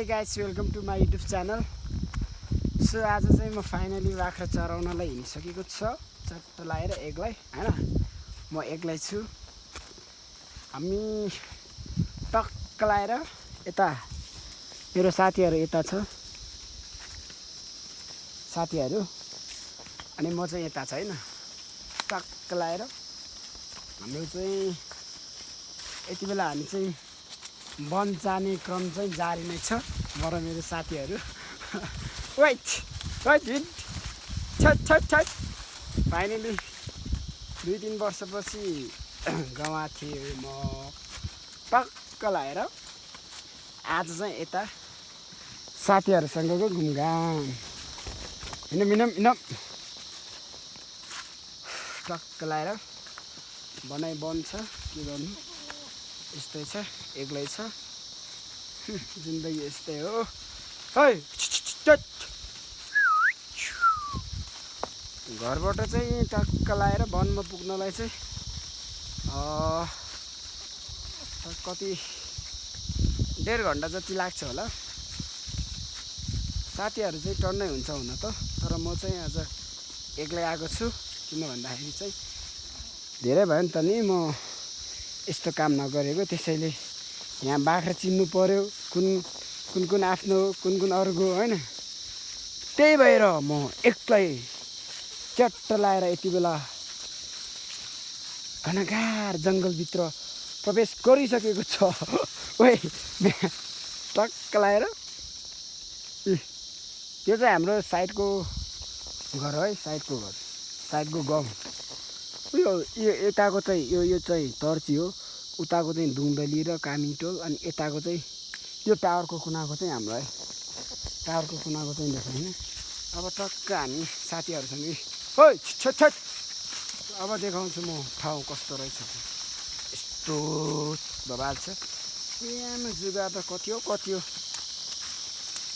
Hey guys, welcome to my YouTube channel. So आज चाहिँ म फाइनली बाख्रा चराउनलाई हिँडिसकेको छ चट्ट लाएर एक्लै हैन म एक्लै छु हामी टक्क लाएर यता मेरो साथीहरु यता छ साथीहरु अनि म चाहिँ यता छ हैन टक्क लाएर हाम्रो चाहिँ यति बेला हामी चाहिँ वन जाने क्रम चाहिँ जारी नै छ म र मेरो साथीहरु वेट छट फाइनली 2-3 वर्षपछि गाउँमा थिएँ म टक्क लाएर आज चाहिँ यता साथीहरुसँगको घुमघाम हिँडम टक्क लाएर बनाइ बन्छ के गर्नु यस्तै छ एक्लै छ जिन्दगी यस्तै हो है घरबाट चाहिँ टक्क लाएर वनमा पुग्नलाई चाहिँ कति 1.5 घण्टा जति लाग्छ होला साथीहरु चाहिँ टन्नै हुन्छ हुन त तर म चाहिँ आज एक्लै आएको छु किन भन्दाखेरि चाहिँ धेरै भयो नि त नि म यस्तो काम नगरेको त्यसैले यहाँ बाख्रा चिन्नु पर्यो कुन आफ्नो कुन अरूको हैन त्यही भएर म एक्लै चट्ट लाएर यति बेला घनघार जंगल भित्र प्रवेश गरिसकेको छ ओइ टक्क लाएर त्यो चाहिँ हाम्रो साइडको घर है साइडको गाउँ यो यताको चाहिँ यो चाहिँ तर्ची हो उताको चाहिँ दुङदली र कामीटोल अनि यताको चाहिँ यो टावरको कुनाको चाहिँ हाम्रो है टावरको कुनाको चाहिँ देख्छ हैन अब टक्क हामी साथीहरुसँगै ओइ छट अब देखाउँछु म ठाउँ कस्तो रहेछ यस्तो बबाल छ यहाँ जुगा त कति हो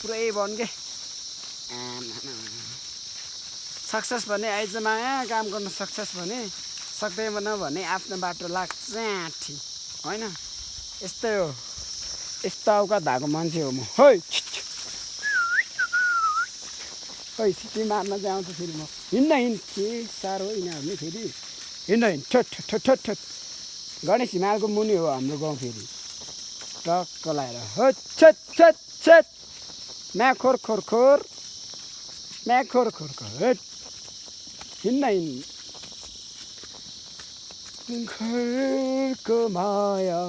पुरै बन के सक्सेस भने आइज माया काम गर्न सक्सेस भने सक्दैन भने आफ्नो बाटो लाग्छ आठी हैन यस्तै हो यस्तो औकात भएको मान्छे हो म है सिटी मार्न चाहिँ आउँछ फेरि म हिँड्न के साह्रो यिनीहरूले फेरि हिँड्न ठट गणेश हिमालको मुनि हो हाम्रो गाउँ फेरि टक्क लाएर हो छट म्या खोर हिँड्न घरको माया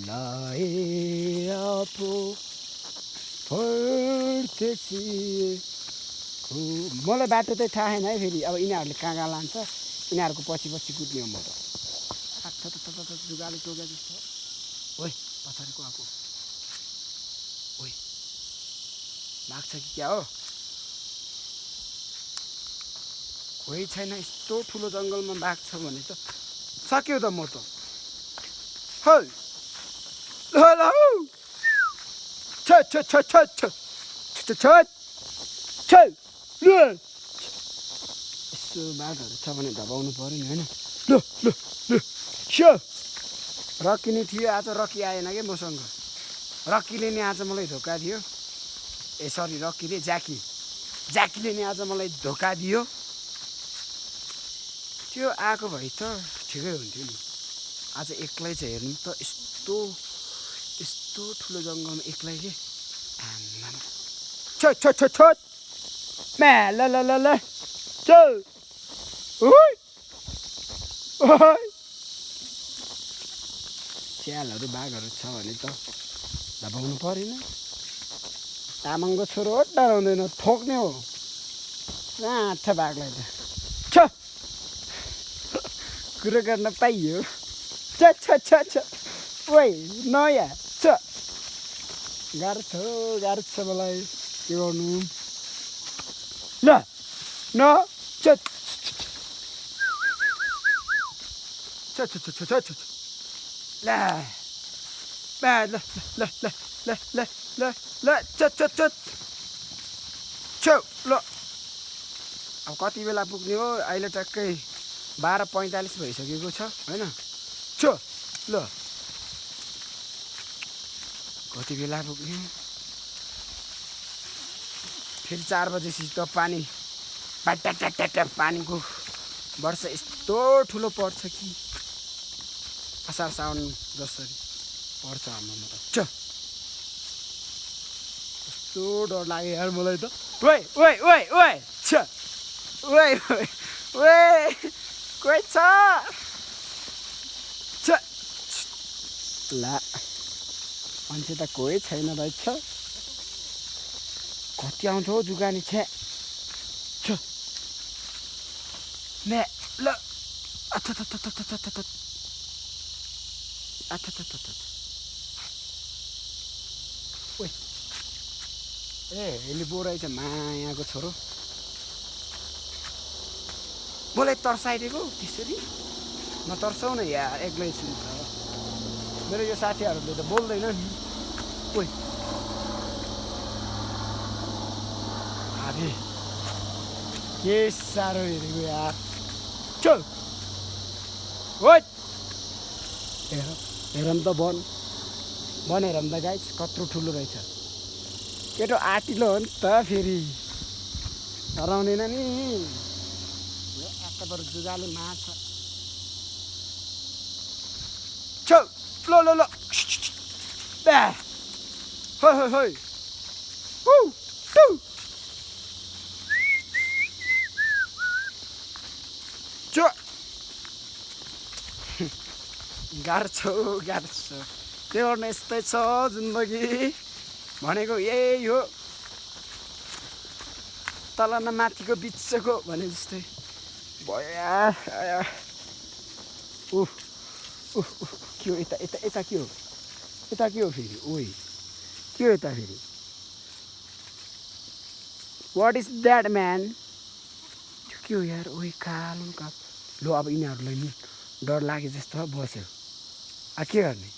लाएर पो फर्केछि मलाई बाटो चाहिँ थाहा छैन है फेरि अब यिनीहरूले कहाँ लान्छ यिनीहरूको पछि कुद्ने हो म त जुगाले टोके जस्तो ओइ पछाडिको आएको ओइ लाग्छ कि क्या हो कोही छैन यस्तो ठुलो जङ्गलमा बाघ छ भने त सक्यो त म त यसो बाघहरू छ भने धपाउनु पर्यो नि होइन रक्की नि थियो आज रक्की आएन कि मसँग रक्कीले नि आज मलाई धोका दियो सरी रक्की रे ज्याकीले नि आज मलाई धोका दियो त्यो आएको भए त ठिकै हुन्थ्यो नि आज एक्लै चाहिँ हेर्नु त यस्तो ठुलो जङ्गलमा एक्लै के छोट म्या ल चल स्यालहरू बाघहरू छ भने त धपाउनु परेन तामाङको छोरो हो डराउँदैन ठोक्ने हो आठ बाघलाई त कुरो गर्न पाइयो छ ओइ नयाँ गाह्रो छ मलाई के गर्नु ल न छ ल अब कति बेला पुग्ने हो अहिले टक्कै 12:45 भइसकेको छ हैन ल कति बेला पुग्ने फेरि 4 बजेपछि त पानी ट्याट्याट्याट्याट्या पानीको वर्षा यस्तो ठुलो पर्छ कि असार साउन जसरी पर्छ हाम्रोमा त कस्तो डर लाग्यो यार मलाई त ओइ ओइ ओइ ओइ छ ओइ ओइ ओइ कोही छ ला मान्छे त कोही छैन रहेछ कति आउँछ हौ जुगानी छे छ ने ल ओइ ए हेलिबो रहेछ मायाको छोरो मलाई तर्साइदिएको त्यसरी नतर्साउ न यार एक्लै सुन्छ मेरो यो साथीहरूले त बोल्दैन नि ओइ अरे के साह्रो हेरेको यार चल ओइ हेरौँ त बन हेरौँ त गाइस कत्रो ठुलो रहेछ केटो आटिलो हो नि त फेरि हराउँदैन नि एकैबार जुगाले मार्छ चल ल ल ल होइ होइ होइ गाह्रो छ के गर्नु यस्तै छ जिन्दगी भनेको यही हो तल न माथिको बिचको भने जस्तै भयो यार के हो यता यता यता के हो फेरि ओइ के हो यता फेरि वाट इज द्याट म्यान के हो यार ओइ कालो लो अब यिनीहरूलाई नि डर लागे जस्तो बस्यो के गर्ने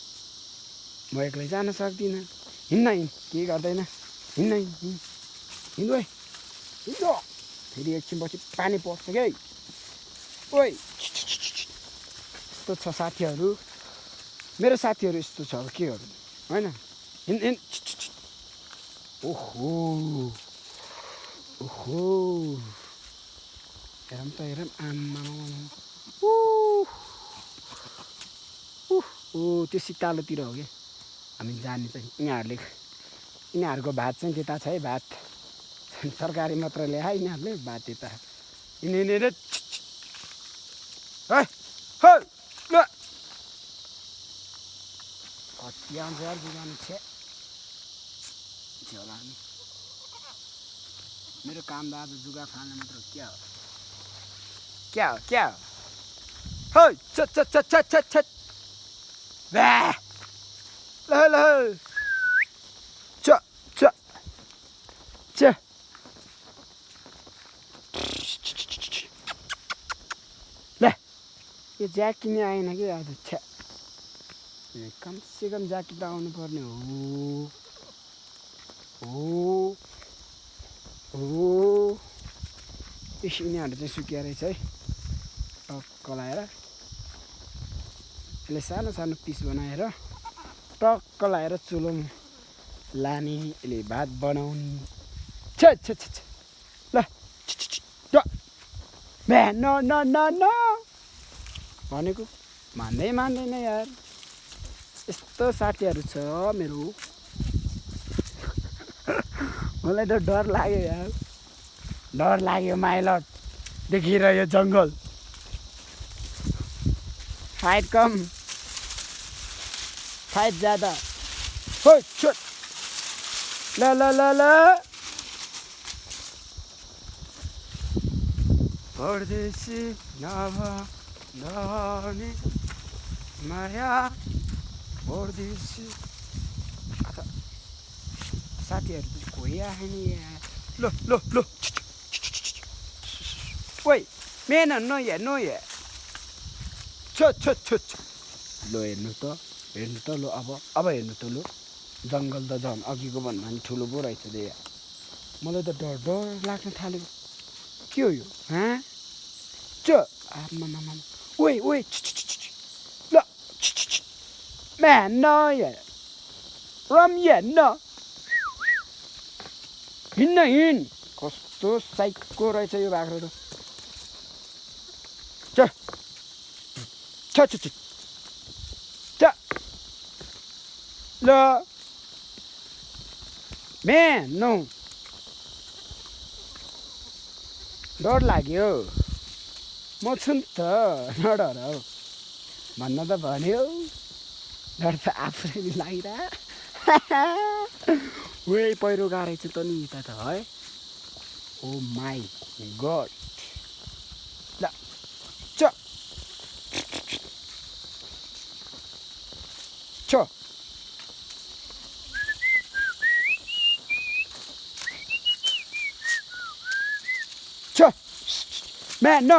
म एक्लै जान सक्दिनँ हिँड्न केही गर्दैन हिँड्न हिँड्नु है हिँड्नु फेरि एकछिनपछि पानी पर्छ कि ओइ यस्तो छ साथीहरू मेरो साथीहरू यस्तो छ अब के गर्नु होइन हिँड ओहो हेरौँ आम्मा त्यो सिकालोतिर हो कि हामी जाने चाहिँ यिनीहरूको भात चाहिँ त्यता छ है भात सरकारी मात्र ल्याए यिनीहरूले भात त्यता यिनीहरू कति आउँछ यार जुगानी छे होला नि मेरो काम त आज जुगा फाल्ने मात्र क्या हो छट ल यो ज्याकेट किन्ने आएन कि आज कमसेकम ज्याकेट त आउनु पर्ने हो यिनीहरू चाहिँ सुकिया रहेछ है टक्क लाएर यसले सानो सानो पिस बनाएर टक्क लाएर चुलोमा लाने यसले भात बनाउने ल न भनेको मान्दैन यार यस्तो साथीहरू छ मेरो मलाई त डर लाग्यो यार डर लाग्यो माइलट देखेर यो जङ्गल फाइट कम फाइट ज्यादा हो छोट ल परदेशी नभने माया परदेशी साथीहरू त कोही आएन यहाँ ल ओइ मेन नो या छ लो हेर्नु त लो अब हेर्नु त लो जङ्गल त झन् अघिको भन्दा पनि ठुलो पो रहेछ दे यहाँ मलाई त डर लाग्न थाल्यो के हो यो आम्मामा ओइ ल म्यान न रम न हिँड्न कस्तो साइको रहेछ यो बाख्रो त छ छ छ छ ल नो डर लाग्यो म छु नि त नडर हौ भन्न त भन्यो डर त आफूले लागिरह वे पहिरो गाह्रै छ त नि यता त है ओ माई गड ल छ छ छ Man, no!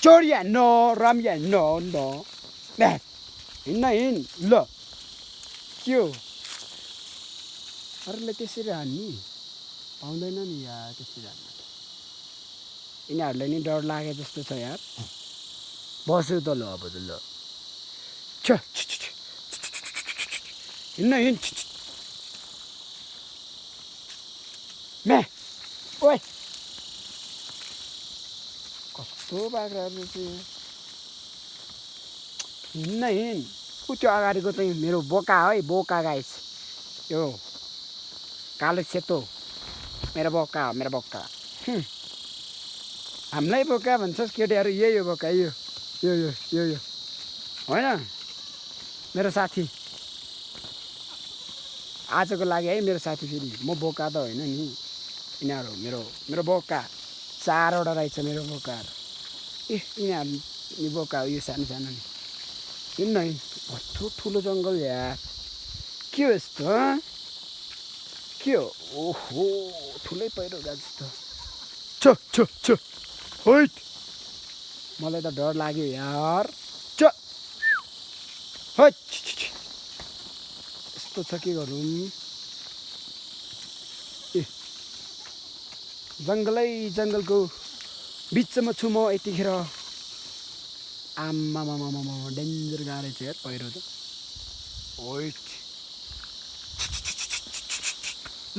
Choria, no! Ramya, no! Man! हिँड्न ल के हो अरूले त्यसरी हान्ने पाउँदैन नि यार त्यसरी हान्न यिनीहरूलाई नि डर लागे जस्तो छ यार बस्यो त ल अब त ल छ हिँड्न म्या ओए कस्तो बाख्राहरू चाहिँ हिँड्न ऊ त्यो अगाडिको चाहिँ मेरो बोका है बोका गाइस यो कालो सेतो मेरो बोका हो मेरो बोका हामीलाई बोका भन्छस् केटीहरू यही हो बोका यो यो यो यो यो होइन मेरो साथी आजको लागि है मेरो साथी फेरि म बोका त होइन नि यिनीहरू मेरो बोका चारवटा रहेछ मेरो बोकाहरू यिनीहरू बोका हो यो सानो सानो नि हिँड्न कस्तो ठुलो जङ्गल यार के हो यस्तो के हो ओहो ठुलै पहिरो गएको जस्तो छ होइट मलाई त डर लाग्यो यार छ होइट यस्तो छ के गरौँ ए जङ्गलको बिचमा छु म यतिखेर आम्मा डेन्जर गाह्रो छ यार पहिरो त ओइट ल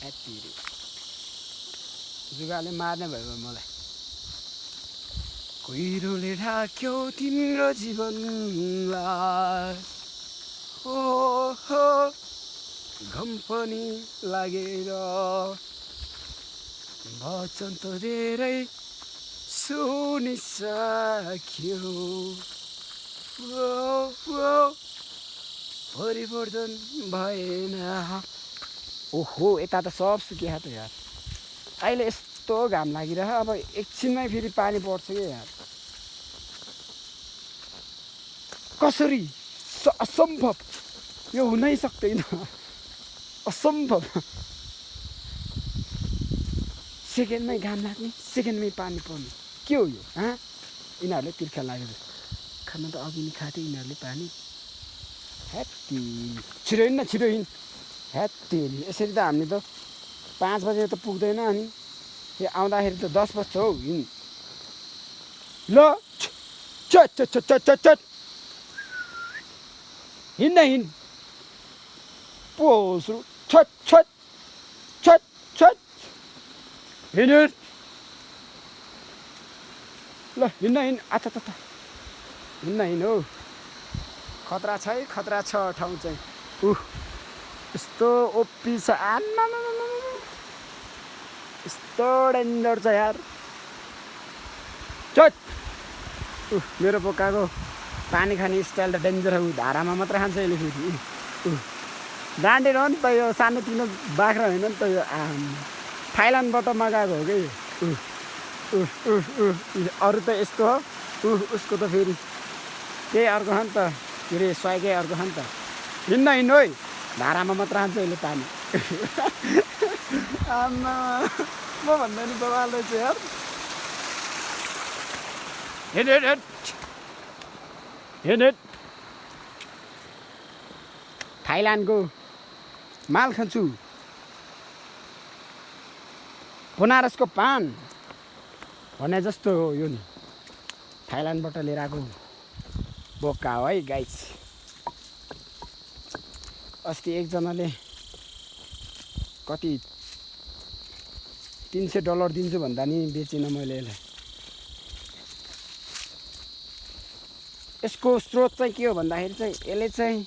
यति जुगाले मार्ने भयो मलाई कुहिरोले ढाक्यो तिम्रो जीवनलाई हो घम पनि लागेर वचन त धेरै सुनिसक्यो परिवर्तन भएन ओहो यता त सब सुकिया त यार अहिले यस्तो घाम लागिरह अब एकछिनमै फेरि पानी पर्छ क्या यार कसरी असम्भव यो हुनै सक्दैन असम्भव सेकेन्डमै घाम लाग्ने सेकेन्डमै पानी पर्ने के हो यो यिनीहरूले तिर्खा लागेको खाना त अघि नै खाथ्यो यिनीहरूले पानी ह्यात्ती छिटो हिँड ह्यात्ती यसरी त हामीले त 5 बजे त पुग्दैन अनि यो आउँदाखेरि त 10 बज्छ हौ हिँड ल छ हिँड पोस्रो छ हिँड ल हिँड्न आथा हिँड्न हो खतरा छ है खतरा छ ठाउँ चाहिँ यस्तो ओपी छ आम्मा यस्तो डेन्जर छ यार चट मेरो बोकाको पानी खाने स्टाइल त डेन्जर हो धारामा मात्र खान्छ यसले फेरि डाँडेर हो नि त यो सानोतिनो बाख्रा होइन नि त यो थाइल्यान्डबाट मगाएको हो कि अरू त यस्तो हो उसको त फेरि त्यही अर्को हो नि त के अरे स्वाइकै अर्को हो नि त हिँड्न है धारामा मात्र खान्छ यसले पानी आम्मा म भन्दा नि बवाल रहेछ यार हिँड थाइल्यान्डको माल खान्छु बनारसको पान भने जस्तो हो यो नि थाइल्यान्डबाट लिएर आएको बोका हो है गाइस अस्ति एकजनाले कति $300 दिन्छु भन्दा नि बेचिनँ मैले यसलाई। यसको स्रोत चाहिँ के हो भन्दाखेरि चाहिँ यसले चाहिँ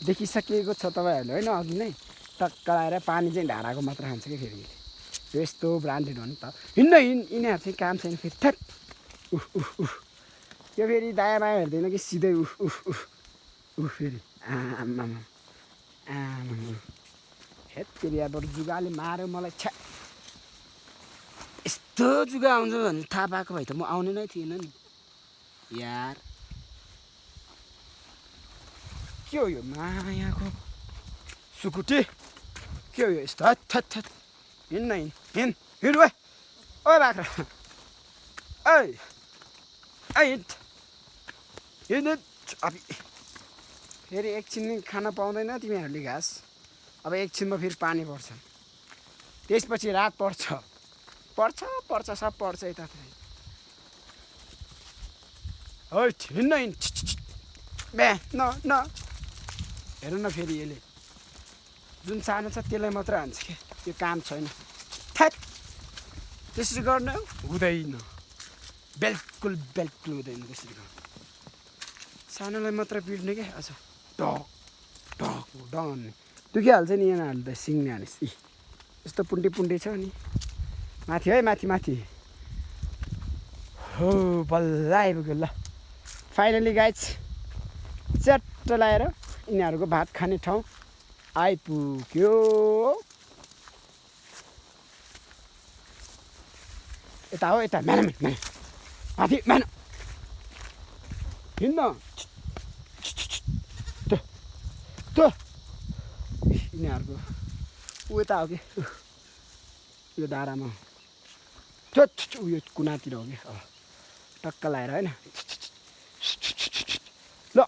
देखिसकिएको छ तपाईँहरूले होइन, अघि नै टक्क लगाएर पानी चाहिँ धाराको मात्र खान्छ कि फेरि यस्तो ब्रान्डेड हो नि त। यिनीहरू चाहिँ काम छैन फेरि थ्याट यो फेरि दायाँ बायाँ हेर्दैन कि सिधै फेरि आमा हेत फेरि अब जुगाले मार्यो मलाई छ्या। यस्तो जुगा आउँछ भने थाहा पाएको भए त म आउने नै थिएन नि यार। के हो यो मायाको सुकुटी, के हो यो यस्तो हत हिँड ओ बाख्रा हिँड अब फेरि एकछिन खान पाउँदैन तिमीहरूले घाँस। अब एकछिनमा फेरि पानी पर्छ, त्यसपछि रात पर्छ सब पर्छ यतातिर। हिँड बे न हेर्नु न फेरि यसले जुन सानो छ त्यसलाई मात्र हान्छ कि त्यो काम छैन। थ्याट त्यसरी गर्न हुँदैन, बिल्कुल हुँदैन त्यसरी गर्नु। सानोलाई मात्र पिट्ने क्या अच्छा डन दुखिहाल्छ नि यिनीहरू त सिङ्ने हानिस। यस्तो पुन्टी छ नि माथि है माथि हो बल्ल आइपुग्यो ल फाइनली गाइज। च्याट्ट लाएर यिनीहरूको भात खाने ठाउँ आइपुग्यो। यता हो यता माथि हिँड्न त्यो यिनीहरूको यता हो कि यो धारामा उयो कुनातिर हो कि टक्क लाएर होइन ल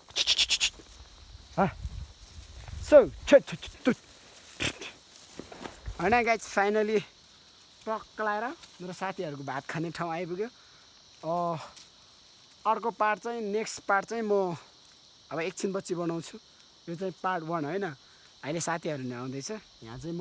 होइन गाइज फाइनली टक्क लाएर मेरो साथीहरूको भात खाने ठाउँ आइपुग्यो। अर्को पार्ट चाहिँ नेक्स्ट पार्ट चाहिँ म अब एकछिनपछि बनाउँछु। यो चाहिँ पार्ट 1 होइन, अहिले साथीहरू नै आउँदैछ यहाँ चाहिँ